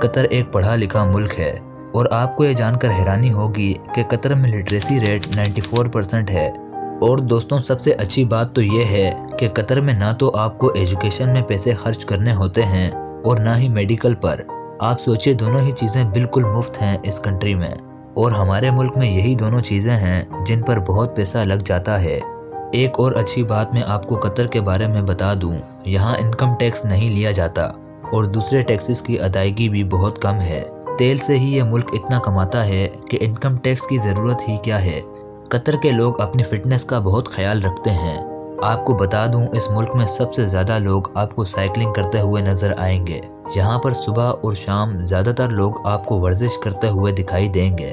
قطر ایک پڑھا لکھا ملک ہے اور آپ کو یہ جان کر حیرانی ہوگی کہ قطر میں لٹریسی ریٹ 94% ہے۔ اور دوستوں، سب سے اچھی بات تو یہ ہے کہ قطر میں نہ تو آپ کو ایجوکیشن میں پیسے خرچ کرنے ہوتے ہیں اور نہ ہی میڈیکل پر۔ آپ سوچئے، دونوں ہی چیزیں بالکل مفت ہیں اس کنٹری میں، اور ہمارے ملک میں یہی دونوں چیزیں ہیں جن پر بہت پیسہ لگ جاتا ہے۔ ایک اور اچھی بات میں آپ کو قطر کے بارے میں بتا دوں، یہاں انکم ٹیکس نہیں لیا جاتا اور دوسرے ٹیکسز کی ادائیگی بھی بہت کم ہے۔ تیل سے ہی یہ ملک اتنا کماتا ہے کہ انکم ٹیکس کی ضرورت ہی کیا ہے۔ قطر کے لوگ اپنی فٹنس کا بہت خیال رکھتے ہیں۔ آپ کو بتا دوں، اس ملک میں سب سے زیادہ لوگ آپ کو سائیکلنگ کرتے ہوئے نظر آئیں گے۔ یہاں پر صبح اور شام زیادہ تر لوگ آپ کو ورزش کرتے ہوئے دکھائی دیں گے۔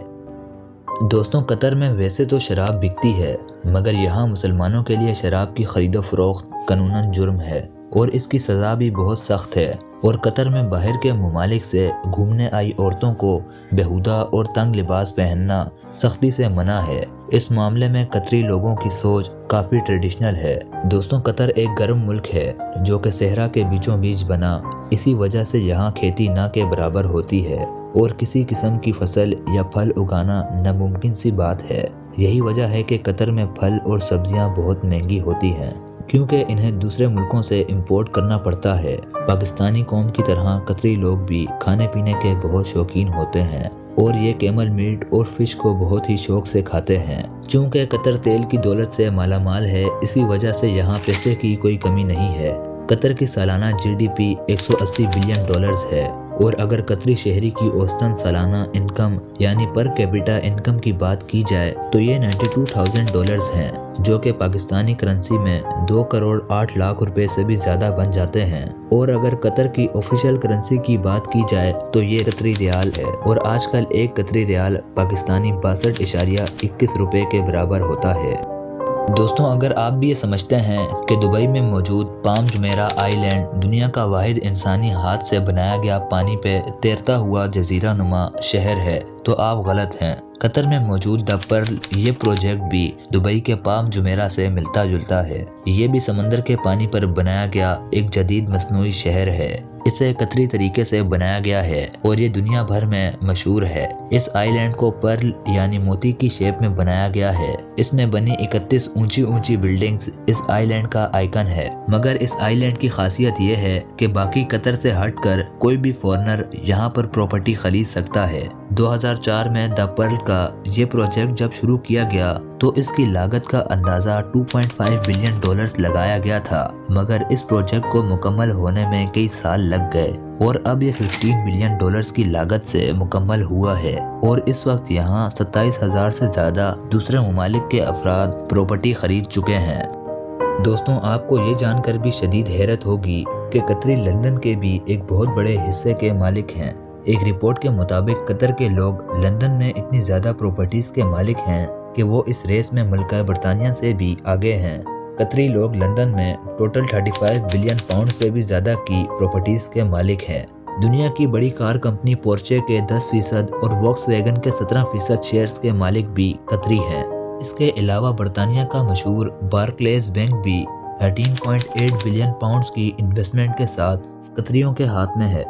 دوستوں، قطر میں ویسے تو شراب بکتی ہے، مگر یہاں مسلمانوں کے لیے شراب کی خرید و فروخت قانوناً جرم ہے اور اس کی سزا بھی بہت سخت ہے۔ اور قطر میں باہر کے ممالک سے گھومنے آئی عورتوں کو بیہودہ اور تنگ لباس پہننا سختی سے منع ہے۔ اس معاملے میں قطری لوگوں کی سوچ کافی ٹریڈیشنل ہے۔ دوستوں، قطر ایک گرم ملک ہے جو کہ صحرا کے بیچوں بیچ بنا، اسی وجہ سے یہاں کھیتی نہ کے برابر ہوتی ہے اور کسی قسم کی فصل یا پھل اگانا ناممکن سی بات ہے۔ یہی وجہ ہے کہ قطر میں پھل اور سبزیاں بہت مہنگی ہوتی ہیں کیونکہ انہیں دوسرے ملکوں سے امپورٹ کرنا پڑتا ہے۔ پاکستانی قوم کی طرح قطری لوگ بھی کھانے پینے کے بہت شوقین ہوتے ہیں اور یہ کیمل میٹ اور فش کو بہت ہی شوق سے کھاتے ہیں۔ چونکہ قطر تیل کی دولت سے مالا مال ہے، اسی وجہ سے یہاں پیسے کی کوئی کمی نہیں ہے۔ قطر کی سالانہ GDP 180 بلین ڈالرز ہے، اور اگر قطری شہری کی اوسطاً سالانہ انکم یعنی پر کیپیٹا انکم کی بات کی جائے تو یہ 92,000 ڈالرز ہیں، جو کہ پاکستانی کرنسی میں 2 کروڑ 8 لاکھ روپے سے بھی زیادہ بن جاتے ہیں۔ اور اگر قطر کی آفیشیل کرنسی کی بات کی جائے تو یہ قطری ریال ہے، اور آج کل ایک قطری ریال پاکستانی 62.21 روپے کے برابر ہوتا ہے۔ دوستوں، اگر آپ بھی یہ سمجھتے ہیں کہ دبئی میں موجود پام جمیرہ آئی لینڈ دنیا کا واحد انسانی ہاتھ سے بنایا گیا پانی پہ تیرتا ہوا جزیرہ نما شہر ہے تو آپ غلط ہیں۔ قطر میں موجود دی پرل یہ پروجیکٹ بھی دبئی کے پام جمیرہ سے ملتا جلتا ہے۔ یہ بھی سمندر کے پانی پر بنایا گیا ایک جدید مصنوعی شہر ہے۔ اسے قطری طریقے سے بنایا گیا ہے اور یہ دنیا بھر میں مشہور ہے۔ اس آئی لینڈ کو پرل یعنی موتی کی شیپ میں بنایا گیا ہے۔ اس میں بنی 31 اونچی بلڈنگز اس آئی لینڈ کا آئیکن ہے۔ مگر اس آئی لینڈ کی خاصیت یہ ہے کہ باقی قطر سے ہٹ کر کوئی بھی فورنر یہاں پر پراپرٹی خرید سکتا ہے۔ 2004 میں دی پرل کا یہ پروجیکٹ جب شروع کیا گیا تو اس کی لاگت کا اندازہ 2.5 بلین ڈالرز لگایا گیا تھا، مگر اس پروجیکٹ کو مکمل ہونے میں کئی سال لگ گئے اور اب یہ 15 بلین ڈالرز کی لاگت سے مکمل ہوا ہے، اور اس وقت یہاں 27,000 سے زیادہ دوسرے ممالک کے افراد پراپرٹی خرید چکے ہیں۔ دوستوں، آپ کو یہ جان کر بھی شدید حیرت ہوگی کہ قطری لندن کے بھی ایک بہت بڑے حصے کے مالک ہیں۔ ایک رپورٹ کے مطابق قطر کے لوگ لندن میں اتنی زیادہ پراپرٹیز کے مالک ہیں کہ وہ اس ریس میں ملکہ برطانیہ سے بھی آگے ہیں۔ قطری لوگ لندن میں ٹوٹل 35 بلین پاؤنڈ سے بھی زیادہ کی پراپرٹیز کے مالک ہیں۔ دنیا کی بڑی کار کمپنی پورچے کے 10% اور واکس ویگن کے 17% شیئرز کے مالک بھی قطری ہیں۔ اس کے علاوہ برطانیہ کا مشہور بارکلیز بینک بھی 13.8 بلین پاؤنڈز کی انویسٹمنٹ کے ساتھ قطریوں کے ہاتھ میں ہے۔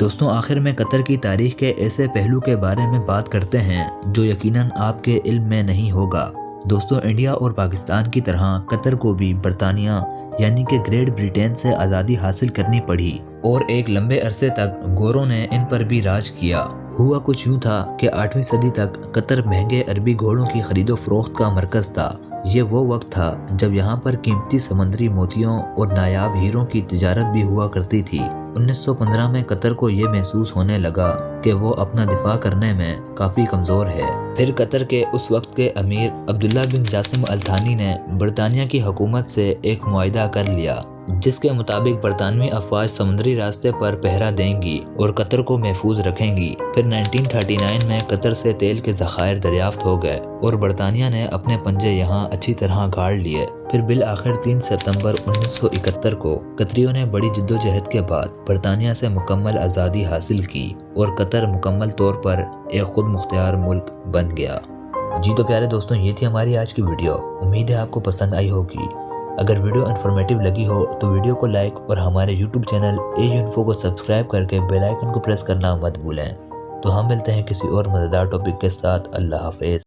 دوستوں، آخر میں قطر کی تاریخ کے ایسے پہلو کے بارے میں بات کرتے ہیں جو یقیناً آپ کے علم میں نہیں ہوگا۔ دوستوں، انڈیا اور پاکستان کی طرح قطر کو بھی برطانیہ یعنی کہ گریٹ بریٹین سے آزادی حاصل کرنی پڑی اور ایک لمبے عرصے تک گوروں نے ان پر بھی راج کیا۔ ہوا کچھ یوں تھا کہ 8ویں صدی تک قطر مہنگے عربی گھوڑوں کی خرید و فروخت کا مرکز تھا۔ یہ وہ وقت تھا جب یہاں پر قیمتی سمندری موتیوں اور نایاب ہیروں کی تجارت بھی ہوا کرتی تھی۔ 1915 میں قطر کو یہ محسوس ہونے لگا کہ وہ اپنا دفاع کرنے میں کافی کمزور ہے۔ پھر قطر کے اس وقت کے امیر عبداللہ بن جاسم الثانی نے برطانیہ کی حکومت سے ایک معاہدہ کر لیا جس کے مطابق برطانوی افواج سمندری راستے پر پہرا دیں گی اور قطر کو محفوظ رکھیں گی۔ پھر 1939 میں قطر سے تیل کے ذخائر دریافت ہو گئے اور برطانیہ نے اپنے پنجے یہاں اچھی طرح گاڑ لیے۔ پھر بالآخر 3 ستمبر 1971 کو قطریوں نے بڑی جدوجہد کے بعد برطانیہ سے مکمل آزادی حاصل کی اور قطر مکمل طور پر ایک خود مختار ملک بن گیا۔ جی تو پیارے دوستوں، یہ تھی ہماری آج کی ویڈیو۔ امید ہے آپ کو پسند آئی ہوگی۔ اگر ویڈیو انفارمیٹیو لگی ہو تو ویڈیو کو لائک اور ہمارے یوٹیوب چینل ایج انفو کو سبسکرائب کر کے بیل آئیکن کو پریس کرنا مت بھولیں۔ تو ہم ملتے ہیں کسی اور مزیدار ٹاپک کے ساتھ۔ اللہ حافظ۔